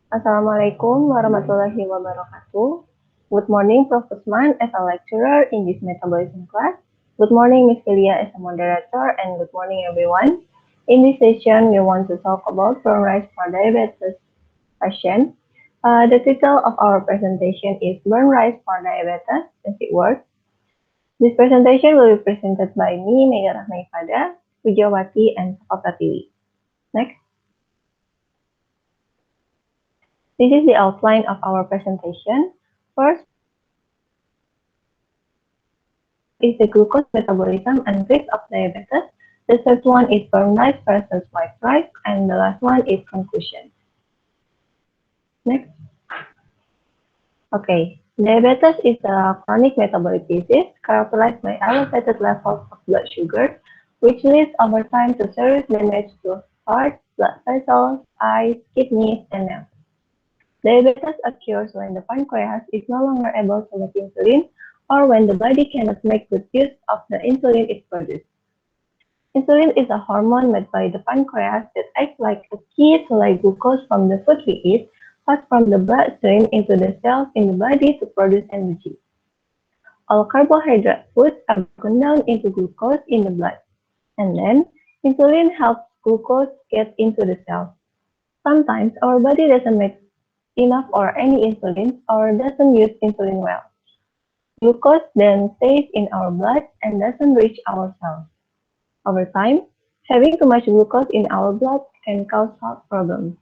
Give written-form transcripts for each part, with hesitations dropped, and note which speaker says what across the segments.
Speaker 1: Assalamualaikum warahmatullahi wabarakatuh. Good morning, Prof. Usman as a lecturer in this metabolism class. Good morning, Ms. Celia as a moderator, and good morning, everyone. In this session, we want to talk about brown rice for diabetes patient. The title of our presentation is Brown Rice for Diabetes. Does it work? This presentation will be presented by me, Mega Rahmaifada, Pujawati, and Pratiwi. Next. This is the outline of our presentation. First is the glucose metabolism and risk of diabetes. The third one is brown rice versus white rice, and the last one is conclusion. Next. Okay, diabetes is a chronic metabolic disease characterized by elevated levels of blood sugar, which leads over time to serious damage to heart, blood vessels, eyes, kidneys, and nerves. Diabetes occurs when the pancreas is no longer able to make insulin or when the body cannot make good use of the insulin it produces. Insulin is a hormone made by the pancreas that acts like a key to lay glucose from the food we eat passed from the bloodstream into the cells in the body to produce energy. All carbohydrate foods are broken down into glucose in the blood, and then insulin helps glucose get into the cells. Sometimes our body doesn't make enough or any insulin or doesn't use insulin well. Glucose then stays in our blood and doesn't reach our cells. Over time, having too much glucose in our blood can cause heart problems.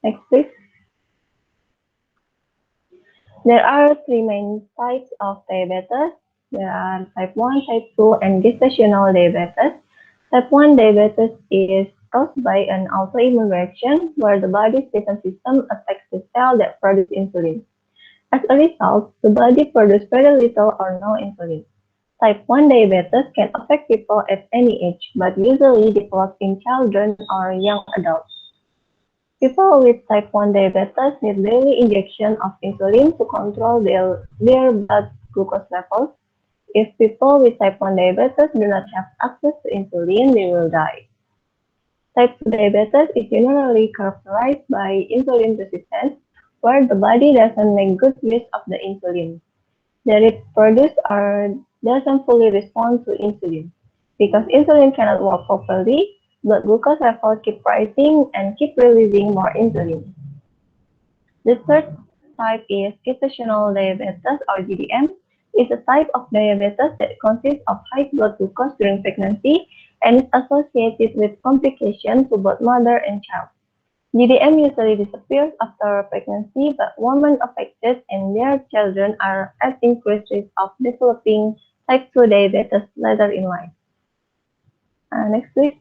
Speaker 1: Next, please. There are three main types of diabetes. There are type 1, type 2, and gestational diabetes. Type 1 diabetes is caused by an autoimmune reaction where the body's defense system attacks the cell that produces insulin. As a result, the body produces very little or no insulin. Type 1 diabetes can affect people at any age, but usually develops in children or young adults. People with type 1 diabetes need daily injection of insulin to control their blood glucose levels. If people with type 1 diabetes do not have access to insulin, they will die. Type 2 diabetes is generally characterized by insulin resistance, where the body doesn't make good use of the insulin that it produces or doesn't fully respond to insulin. Because insulin cannot work properly, blood glucose levels keep rising and keep releasing more insulin. The third type is gestational diabetes or GDM. It's a type of diabetes that consists of high blood glucose during pregnancy and is associated with complications to both mother and child. GDM usually disappears after pregnancy, but women affected and their children are at increased risk of developing type 2 diabetes later in life. Next, please.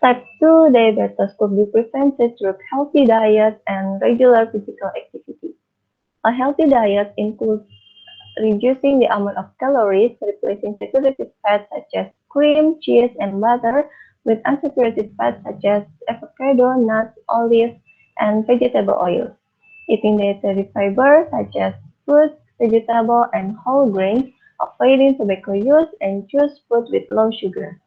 Speaker 1: Type 2 diabetes could be prevented through healthy diet and regular physical activity. A healthy diet includes reducing the amount of calories, replacing saturated fats such as cream, cheese, and butter with unsaturated fats such as avocado, nuts, olives, and vegetable oils. Eating dietary fiber such as fruits, vegetables, and whole grains, avoiding tobacco use, and choose food with low sugar.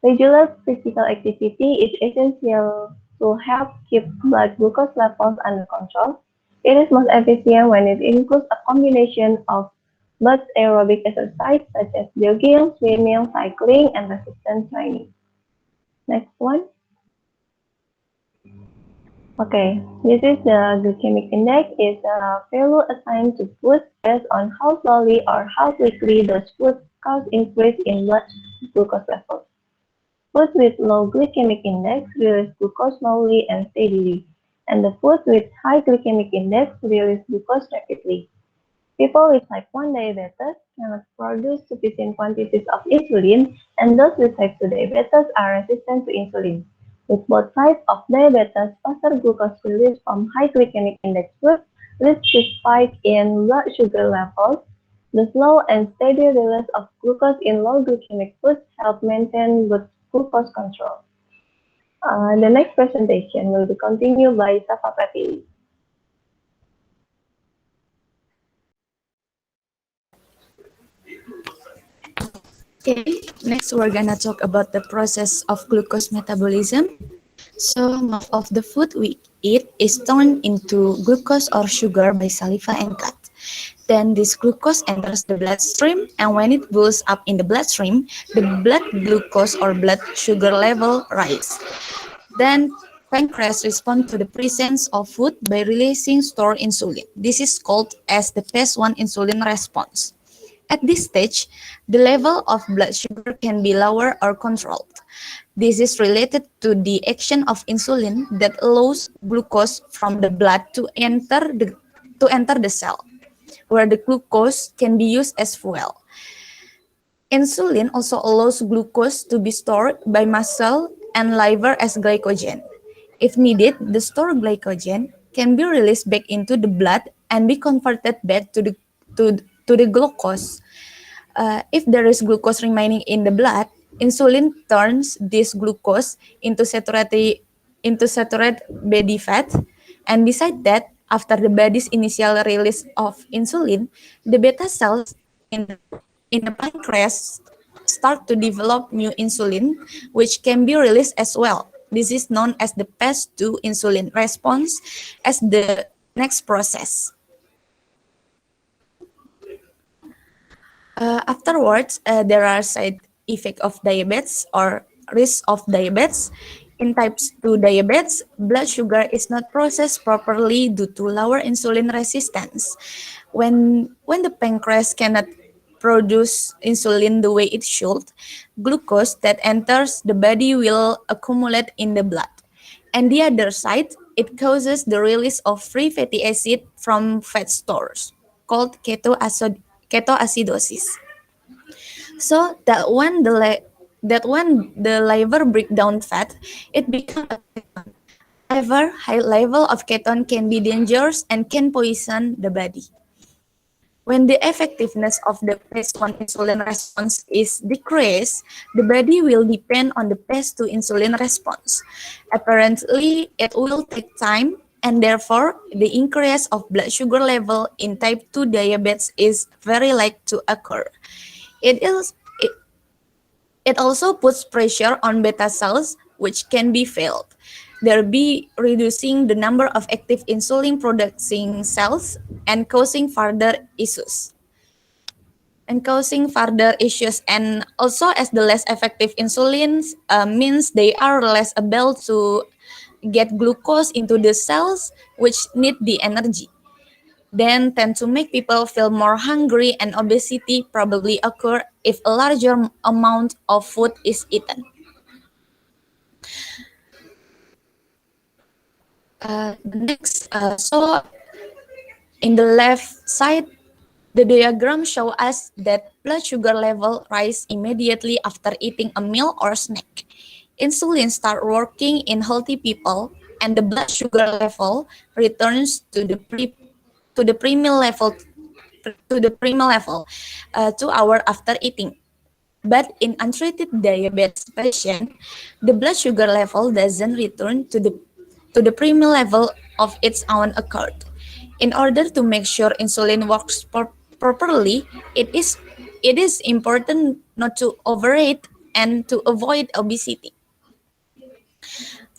Speaker 1: Regular physical activity is essential to help keep blood glucose levels under control. It is most efficient when it includes a combination of both aerobic exercise such as jogging, swimming, cycling, and resistance training. Next one. Okay, this is the glycemic index. It's a value assigned to foods based on how slowly or how quickly those foods cause increase in blood glucose levels. Foods with low glycemic index release glucose slowly and steadily, and the foods with high glycemic index release glucose rapidly. People with type 1 diabetes cannot produce sufficient quantities of insulin, and those with type 2 diabetes are resistant to insulin. With both types of diabetes, faster glucose release from high glycemic index foods leads to spike in blood sugar levels. The slow and steady release of glucose in low glycemic foods help maintain good glucose control. The next presentation will be continued by Safa Pratili.
Speaker 2: Okay, next we're gonna talk about the process of glucose metabolism. So most of the food we eat is turned into glucose or sugar by saliva and gut. Then this glucose enters the bloodstream, and when it goes up in the bloodstream, the blood glucose or blood sugar level rise. Then pancreas responds to the presence of food by releasing stored insulin. This is called as the phase 1 insulin response. At this stage, the level of blood sugar can be lower or controlled. This is related to the action of insulin that allows glucose from the blood to enter the cell, where the glucose can be used as fuel. Insulin also allows glucose to be stored by muscle and liver as glycogen. If needed, the stored glycogen can be released back into the blood and be converted back to the glucose. If there is glucose remaining in the blood, insulin turns this glucose into saturated body fat. And beside that, after the body's initial release of insulin, the beta cells in the pancreas start to develop new insulin, which can be released as well. This is known as the phase 2 insulin response as the next process. Afterwards, there are side effects of diabetes or risk of diabetes. In types 2 diabetes, blood sugar is not processed properly due to lower insulin resistance. When the pancreas cannot produce insulin the way it should, glucose that enters the body will accumulate in the blood. And the other side, it causes the release of free fatty acid from fat stores, called ketoacidosis. So that when the liver break down fat, it becomes a ketone. However, high level of ketone can be dangerous and can poison the body. When the effectiveness of the phase 1 insulin response is decreased, the body will depend on the phase 2 insulin response. Apparently, it will take time, and therefore, the increase of blood sugar level in type 2 diabetes is very likely to occur. It is it, it also puts pressure on beta cells, which can be failed, thereby reducing the number of active insulin producing cells and causing further issues. And also as the less effective insulins means they are less able to get glucose into the cells which need the energy, then tend to make people feel more hungry, and obesity probably occur if a larger amount of food is eaten. So in the left side, the diagram shows us that blood sugar level rise immediately after eating a meal or snack. Insulin start working in healthy people, and the blood sugar level returns to the primal level 2 hours after eating. But in untreated diabetes patient, the blood sugar level doesn't return to the primal level of its own accord. In order to make sure insulin works properly, it is important not to overeat and to avoid obesity.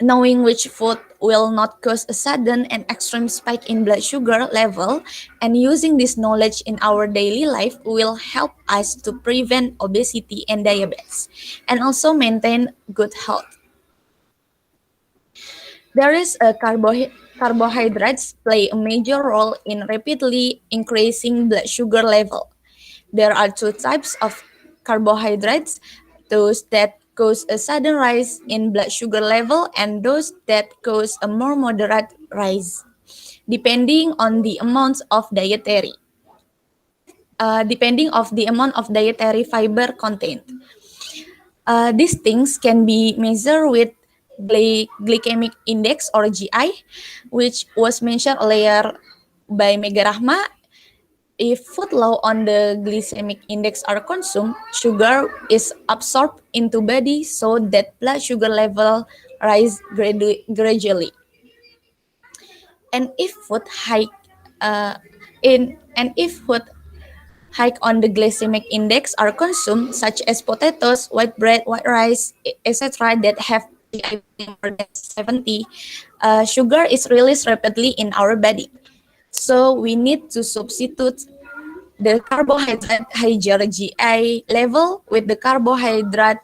Speaker 2: Knowing which food will not cause a sudden and extreme spike in blood sugar level and using this knowledge in our daily life will help us to prevent obesity and diabetes and also maintain good health. There is a carbohydrates play a major role in rapidly increasing blood sugar level. There are two types of carbohydrates, those that cause a sudden rise in blood sugar level and those that cause a more moderate rise, depending on the amount of dietary fiber contained. These things can be measured with glycemic index or GI, which was mentioned earlier by Mega Rahma. If food low on the glycemic index are consumed, sugar is absorbed into body so that blood sugar level rise gradually. And if food high on the glycemic index are consumed, such as potatoes, white bread, white rice, etc., that have I think more than 70, sugar is released rapidly in our body. So we need to substitute the carbohydrate higher GI level with the carbohydrate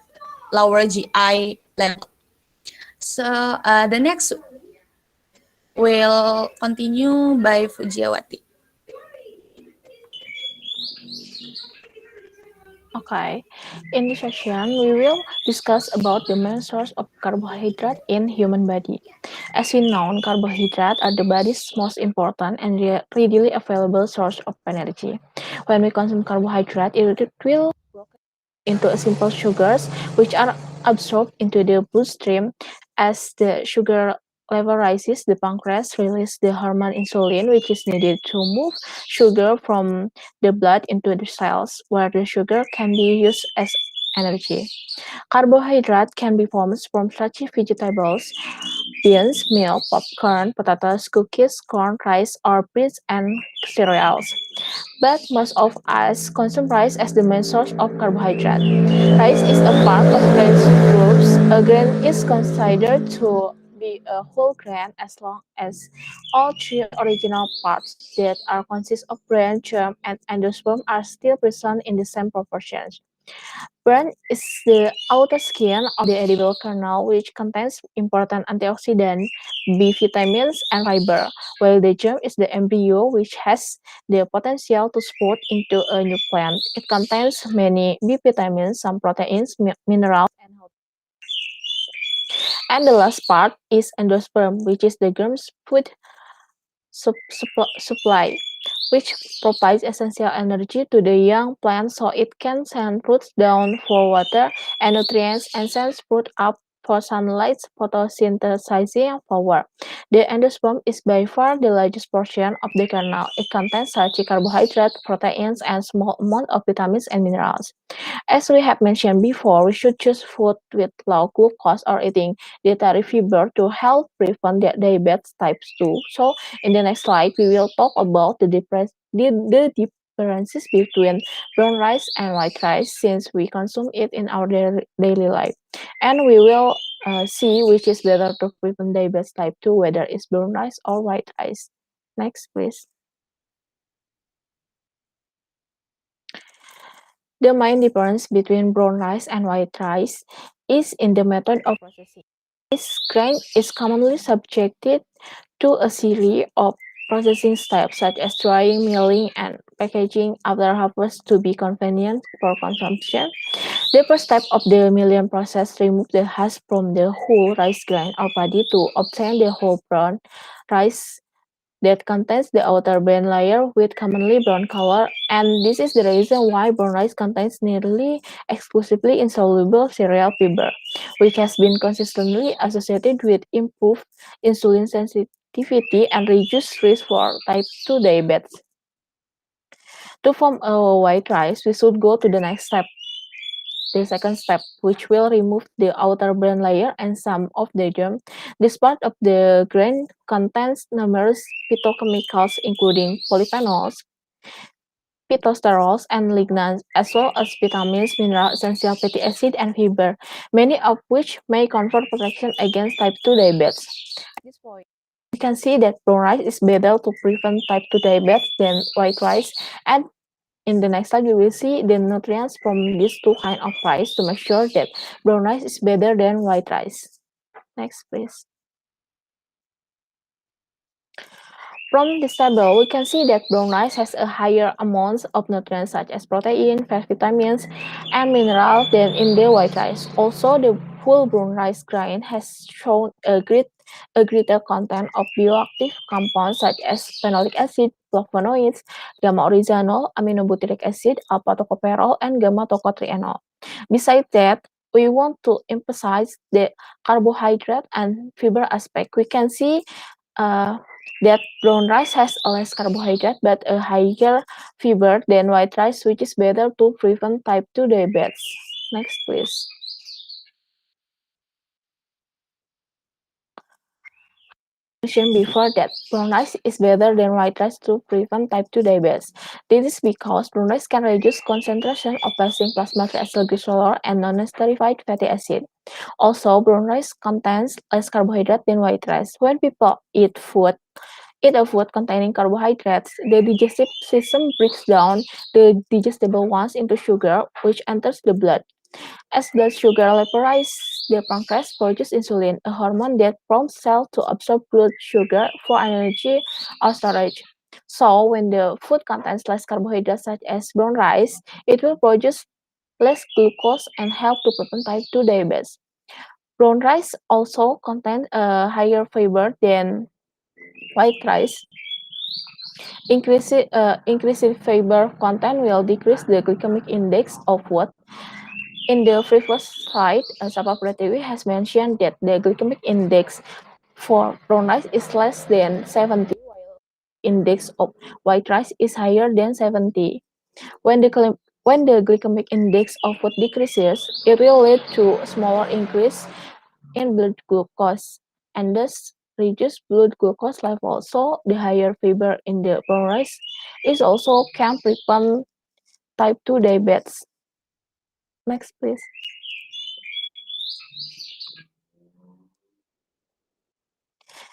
Speaker 2: lower GI level. So the next will continue by Fujiawati.
Speaker 3: Okay, in this section, we will discuss about the main source of carbohydrate in human body. As we know, carbohydrates are the body's most important and readily available source of energy. When we consume carbohydrate, it will into a simple sugars, which are absorbed into the bloodstream. As the sugar level rises, the pancreas releases the hormone insulin, which is needed to move sugar from the blood into the cells, where the sugar can be used as energy. Carbohydrate can be formed from starchy vegetables, beans, milk, popcorn, potatoes, cookies, corn, rice, or beans and cereals. But most of us consume rice as the main source of carbohydrate. Rice is a part of grain groups. A grain is considered to be a whole grain as long as all three original parts that are consist of bran, germ, and endosperm are still present in the same proportions. Bran is the outer skin of the edible kernel, which contains important antioxidants, B vitamins, and fiber, while the germ is the embryo, which has the potential to sprout into a new plant. It contains many B vitamins, some proteins, minerals, and the last part is endosperm, which is the germ's food supply, which provides essential energy to the young plant so it can send roots down for water and nutrients and send fruit up for sunlight photosynthesizing power. The endosperm is by far the largest portion of the kernel. It contains starchy carbohydrates, proteins, and small amount of vitamins and minerals. As we have mentioned before, we should choose food with low glucose or eating dietary fiber to help prevent diabetes type 2. So, in the next slide, we will talk about the differences between brown rice and white rice since we consume it in our daily life. And we will see which is better to prevent diabetes type 2, whether it's brown rice or white rice. Next, please. The main difference between brown rice and white rice is in the method of processing. This grain is commonly subjected to a series of processing steps such as drying, milling, and packaging after harvest to be convenient for consumption. The first step of the milling process removes the husk from the whole rice grain or paddy to obtain the whole brown rice that contains the outer bran layer with commonly brown color, and this is the reason why brown rice contains nearly exclusively insoluble cereal fiber, which has been consistently associated with improved insulin sensitivity and reduced risk for type 2 diabetes. To form a white rice, we should go to the next step, the second step, which will remove the outer bran layer and some of the germ. This part of the grain contains numerous phytochemicals, including polyphenols, phytosterols, and lignans, as well as vitamins, minerals, essential fatty acid, and fiber, many of which may confer protection against type 2 diabetes. At this point, we can see that brown rice is better to prevent type 2 diabetes than white rice, and in the next slide, we will see the nutrients from these two kinds of rice to make sure that brown rice is better than white rice. Next, please. From this table, we can see that brown rice has a higher amount of nutrients such as protein, fat, vitamins, and minerals than in the white rice. Also, the full brown rice grain has shown a greater content of bioactive compounds such as phenolic acid, flavonoids, gamma-oryzanol, aminobutyric acid, alpha-tocopherol, and gamma-tocotrienol. Besides that, we want to emphasize the carbohydrate and fiber aspect. We can see uh, that brown rice has a less carbohydrate but a higher fiber than white rice, which is better to prevent type 2 diabetes. Next, please. mentioned before that brown rice is better than white rice to prevent type 2 diabetes. This is because brown rice can reduce concentration of fasting plasma triglycerol and non-esterified fatty acid. Also, brown rice contains less carbohydrate than white rice. When people eat a food containing carbohydrates, the digestive system breaks down the digestible ones into sugar, which enters the blood. As blood sugar vaporizes, the pancreas produces insulin, a hormone that prompts cells to absorb blood sugar for energy or storage. So, when the food contains less carbohydrates, such as brown rice, it will produce less glucose and help to prevent type 2 diabetes. Brown rice also contains a higher fiber than white rice. Increasing fiber content will decrease the glycemic index of food. In the previous slide, Sapa Pratiwi has mentioned that the glycemic index for brown rice is less than 70, while index of white rice is higher than 70. When the glycemic index of food decreases, it will lead to a smaller increase in blood glucose and thus reduce blood glucose level. So the higher fiber in the brown rice is also can prevent type 2 diabetes. Next, please.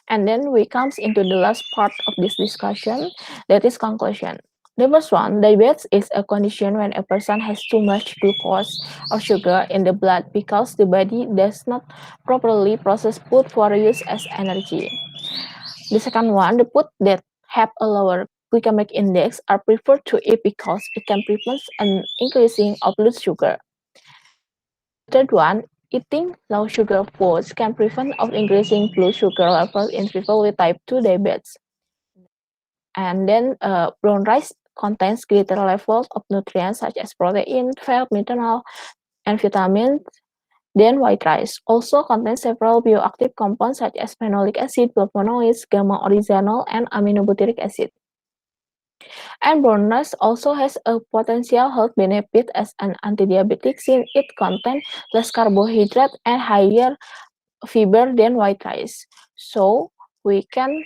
Speaker 3: And then we comes into the last part of this discussion, that is conclusion. The first one, diabetes is a condition when a person has too much glucose or sugar in the blood because the body does not properly process food for use as energy. The second one, the food that have a lower glycemic index are preferred to eat because it can prevent an increasing of blood sugar. The third one, eating low sugar foods can prevent of increasing blood sugar levels in people with type 2 diabetes. And then brown rice contains greater levels of nutrients such as protein, fat, mineral, and vitamins than white rice. Also contains several bioactive compounds such as phenolic acid, flavonoids, gamma oryzanol, and aminobutyric acid. And brown rice also has a potential health benefit as an antidiabetic since it contains less carbohydrate and higher fiber than white rice. So we can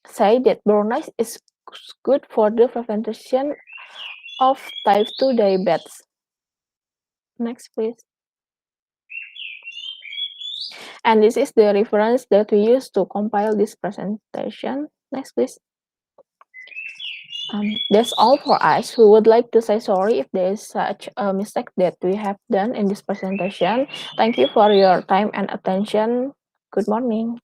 Speaker 3: say that brown rice is good for the prevention of type 2 diabetes. Next, please. And this is the reference that we use to compile this presentation. Next, please. That's all for us. We would like to say sorry if there is such a mistake that we have done in this presentation. Thank you for your time and attention. Good morning.